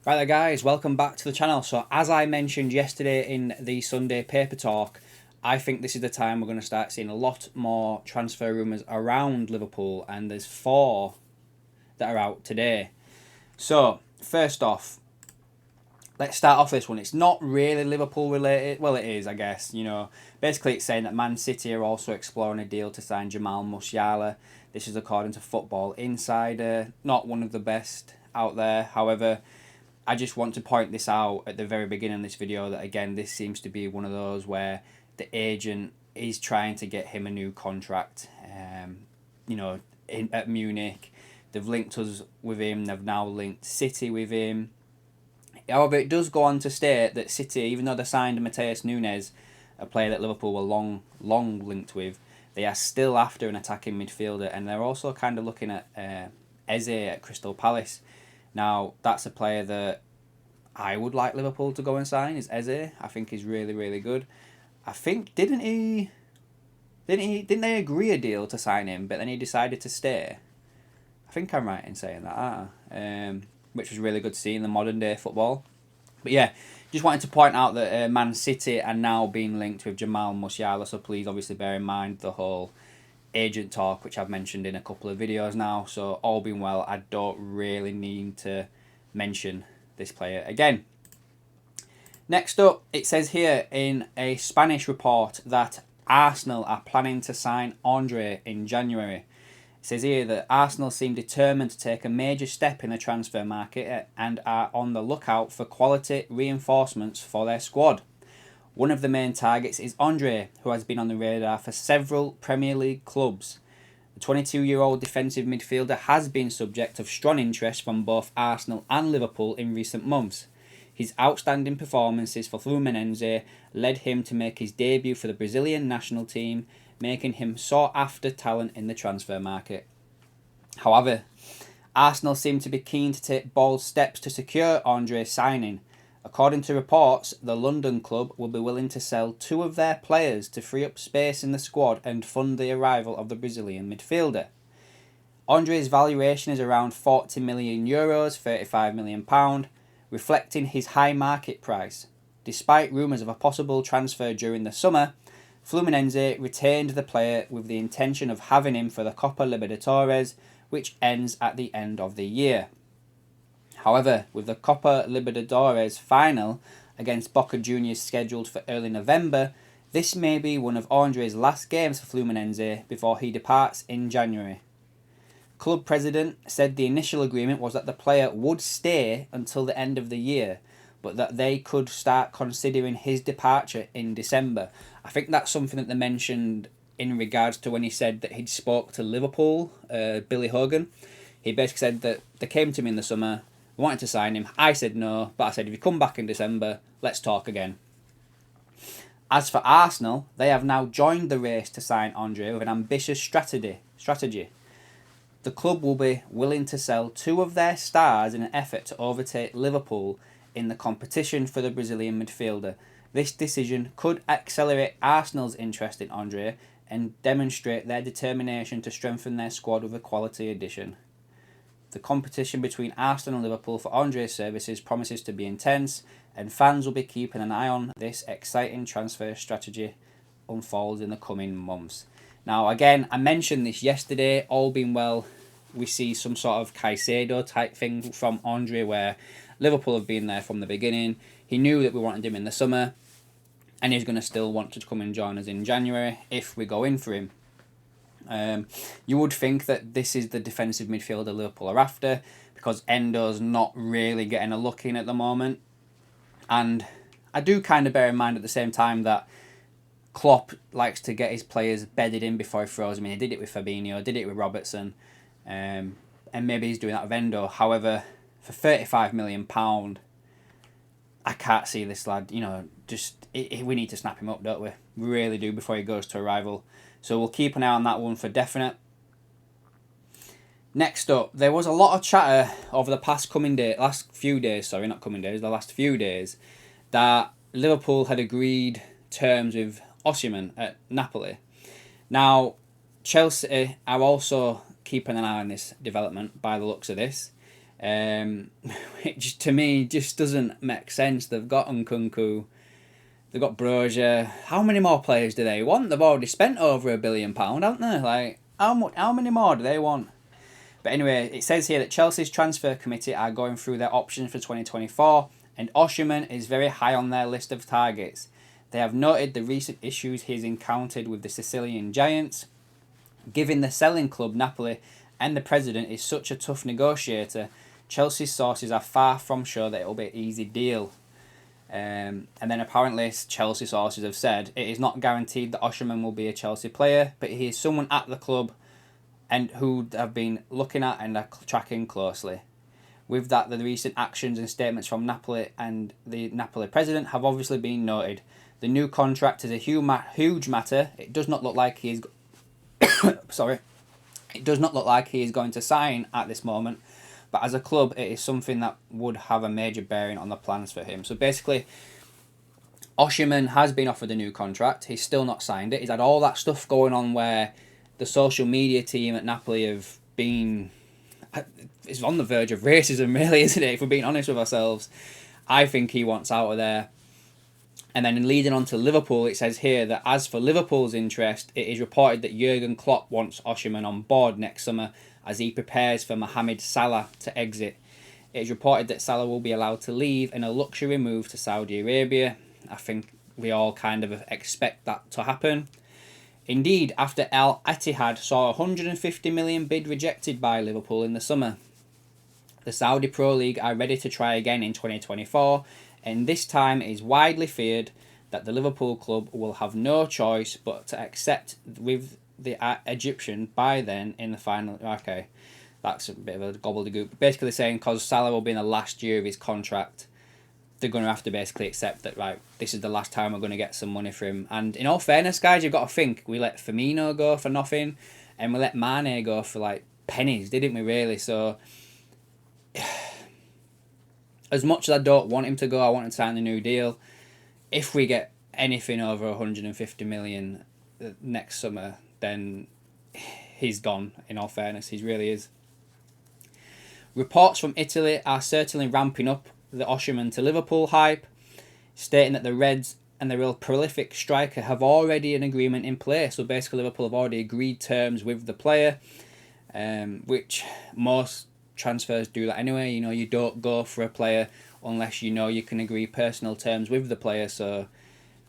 Right there guys, welcome back to the channel. So as I mentioned yesterday in the Sunday paper talk, I think this is the time we're going to start seeing a lot more transfer rumours around Liverpool, and there's 4 that are out today. So first off, let's start off this one. It's not really Liverpool related. Well, it is, I guess. Basically it's saying that Man City are also exploring a deal to sign Jamal Musiala. This is according to Football Insider. Not one of the best out there. However, I just want to point this out at the very beginning of this video that, again, this seems to be one of those where the agent is trying to get him a new contract. At Munich, they've linked us with him. They've now linked City with him. However, it does go on to state that City, even though they signed Matheus Nunes, a player that Liverpool were long linked with, they are still after an attacking midfielder, and they're also kind of looking at Eze at Crystal Palace. Now, that's a player that I would like Liverpool to go and sign, is Eze. I think he's really, really good. I think, didn't they agree a deal to sign him, but then he decided to stay? I think I'm right in saying that, which was really good to see in the modern day football. But yeah, just wanted to point out that Man City are now being linked with Jamal Musiala, so please obviously bear in mind the whole agent talk, which I've mentioned in a couple of videos now. So all being well, I don't really need to mention this player again. Next up, it says here in a Spanish report that Arsenal are planning to sign Andre in January. It says here that Arsenal seem determined to take a major step in the transfer market and are on the lookout for quality reinforcements for their squad. One of the main targets is Andre, who has been on the radar for several Premier League clubs. The 22-year-old defensive midfielder has been subject of strong interest from both Arsenal and Liverpool in recent months. His outstanding performances for Fluminense led him to make his debut for the Brazilian national team, making him sought-after talent in the transfer market. However, Arsenal seem to be keen to take bold steps to secure Andre's signing. According to reports, the London club will be willing to sell 2 of their players to free up space in the squad and fund the arrival of the Brazilian midfielder. Andre's valuation is around €40 million, £35 million, reflecting his high market price. Despite rumours of a possible transfer during the summer, Fluminense retained the player with the intention of having him for the Copa Libertadores, which ends at the end of the year. However, with the Copa Libertadores final against Boca Juniors scheduled for early November, this may be one of Andre's last games for Fluminense before he departs in January. Club president said the initial agreement was that the player would stay until the end of the year, but that they could start considering his departure in December. I think that's something that they mentioned in regards to when he said that he'd spoke to Liverpool, Billy Hogan. He basically said that they came to me in the summer, wanted to sign him. I said no, but I said if you come back in December, let's talk again. As for Arsenal, they have now joined the race to sign Andre with an ambitious strategy. The club will be willing to sell 2 of their stars in an effort to overtake Liverpool in the competition for the Brazilian midfielder. This decision could accelerate Arsenal's interest in Andre and demonstrate their determination to strengthen their squad with a quality addition. The competition between Arsenal and Liverpool for Andre's services promises to be intense, and fans will be keeping an eye on this exciting transfer strategy unfolds in the coming months. Now, again, I mentioned this yesterday. All being well, we see some sort of Caicedo type thing from Andre, where Liverpool have been there from the beginning. He knew that we wanted him in the summer, and he's going to still want to come and join us in January if we go in for him. You would think that this is the defensive midfielder Liverpool are after, because Endo's not really getting a look in at the moment. And I do kind of bear in mind at the same time that Klopp likes to get his players bedded in before he throws them in. He did it with Fabinho, did it with Robertson, and maybe he's doing that with Endo. However, for £35 million, I can't see this lad, we need to snap him up, don't we? We really do, before he goes to a rival. So we'll keep an eye on that one for definite. Next up, there was a lot of chatter over the last few days, that Liverpool had agreed terms with Osimhen at Napoli. Now, Chelsea are also keeping an eye on this development by the looks of this. which to me just doesn't make sense. They've got Nkunku, they've got Brozier. How many more players do they want? They've already spent over £1 billion, haven't they? Like, how many more do they want? But anyway, it says here that Chelsea's transfer committee are going through their options for 2024, and Osimhen is very high on their list of targets. They have noted the recent issues he's encountered with the Sicilian giants. Given the selling club Napoli and the president is such a tough negotiator, Chelsea's sources are far from sure that it will be an easy deal. And then apparently Chelsea sources have said it is not guaranteed that Osimhen will be a Chelsea player, but he is someone at the club and who have been looking at and are tracking closely. With that, the recent actions and statements from Napoli and the Napoli president have obviously been noted. The new contract is a huge matter. It does not look like he is It does not look like he is going to sign at this moment, but as a club, it is something that would have a major bearing on the plans for him. So basically, Osimhen has been offered a new contract. He's still not signed it. He's had all that stuff going on where the social media team at Napoli have been... It's on the verge of racism, really, isn't it? If we're being honest with ourselves. I think he wants out of there. And then leading on to Liverpool, it says here that as for Liverpool's interest, it is reported that Jurgen Klopp wants Osimhen on board next summer as he prepares for Mohamed Salah to exit. It is reported that Salah will be allowed to leave in a luxury move to Saudi Arabia. I think we all kind of expect that to happen. Indeed, after Al Ittihad saw a £150 million bid rejected by Liverpool in the summer, the Saudi Pro League are ready to try again in 2024, and this time it is widely feared that the Liverpool club will have no choice but to accept with the Egyptian by then in the final. Okay, that's a bit of a gobbledygook. Basically saying because Salah will be in the last year of his contract, they're going to have to basically accept that, right, this is the last time we're going to get some money for him. And in all fairness, guys, you've got to think, we let Firmino go for nothing, and we let Mane go for, like, pennies, didn't we, really? So, as much as I don't want him to go, I want him to sign a new deal. If we get anything over 150 million next summer, then he's gone, in all fairness. He really is. Reports from Italy are certainly ramping up the Osimhen to Liverpool hype, stating that the Reds and the real prolific striker have already an agreement in place. So basically Liverpool have already agreed terms with the player, which most transfers do that anyway. You know, you don't go for a player unless you know you can agree personal terms with the player. So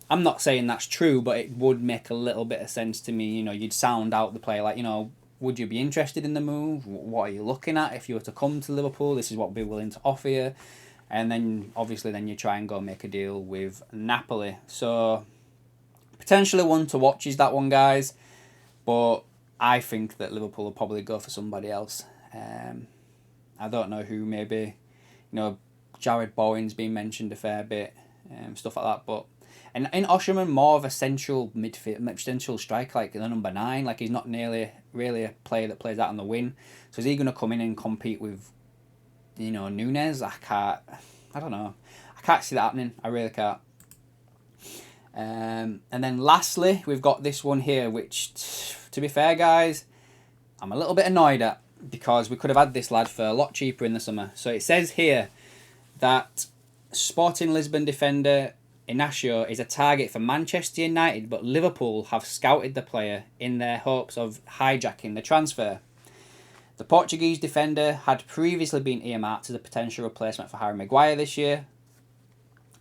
I'm not saying that's true, but it would make a little bit of sense to me. You know, you'd sound out the player, like, you know, would you be interested in the move? What are you looking at if you were to come to Liverpool? This is what we're willing to offer you. And then, obviously, then you try and go make a deal with Napoli. So, potentially one to watch is that one, guys. But I think that Liverpool will probably go for somebody else. I don't know who, maybe. You know, Jared Bowen's been mentioned a fair bit. Stuff like that. But and in Osimhen, more of a central midfield, central striker, like the number 9. Like, he's not nearly really a player that plays out on the wing. So, is he going to come in and compete with, you know, Nunes? I don't know. I can't see that happening. I really can't. And then lastly, we've got this one here, which, to be fair, guys, I'm a little bit annoyed at, because we could have had this lad for a lot cheaper in the summer. So it says here that Sporting Lisbon defender Inacio is a target for Manchester United, but Liverpool have scouted the player in their hopes of hijacking the transfer. The Portuguese defender had previously been earmarked as a potential replacement for Harry Maguire this year.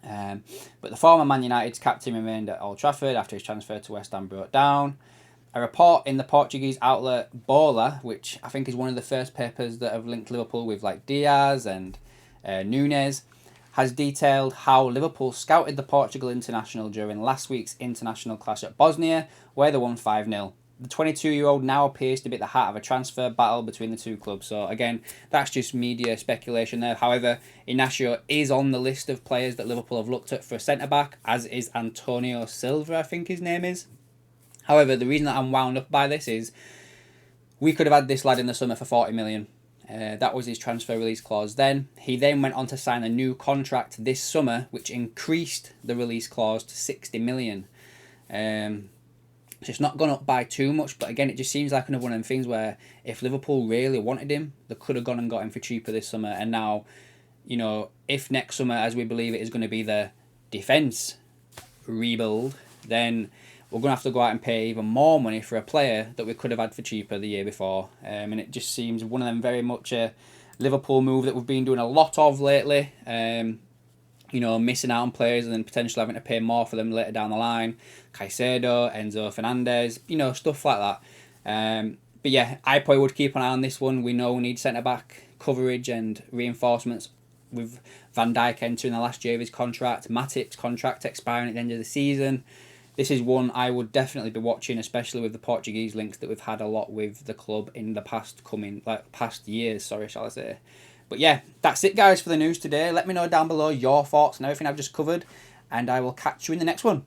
But the former Man United's captain remained at Old Trafford after his transfer to West Ham broke down. A report in the Portuguese outlet Bola, which I think is one of the first papers that have linked Liverpool with, like, Diaz and Nunes, has detailed how Liverpool scouted the Portugal international during last week's international clash at Bosnia, where they won 5-0. The 22-year-old now appears to be at the heart of a transfer battle between the two clubs. So, again, that's just media speculation there. However, Inacio is on the list of players that Liverpool have looked at for a centre-back, as is Antonio Silva, I think his name is. However, the reason that I'm wound up by this is we could have had this lad in the summer for 40 million. That was his transfer release clause then. He then went on to sign a new contract this summer, which increased the release clause to 60 million. So it's not gone up by too much, but again, it just seems like another one of them things where if Liverpool really wanted him, they could have gone and got him for cheaper this summer. And now, if next summer, as we believe it is going to be the defence rebuild, then we're going to have to go out and pay even more money for a player that we could have had for cheaper the year before. And it just seems one of them very much a Liverpool move that we've been doing a lot of lately. Missing out on players and then potentially having to pay more for them later down the line. Caicedo, Enzo Fernandez, stuff like that. But yeah, I probably would keep an eye on this one. We know we need centre-back coverage and reinforcements with Van Dijk entering the last year of his contract, Matip's contract expiring at the end of the season. This is one I would definitely be watching, especially with the Portuguese links that we've had a lot with the club in the past years, shall I say. But yeah, that's it, guys, for the news today. Let me know down below your thoughts and everything I've just covered, and I will catch you in the next one.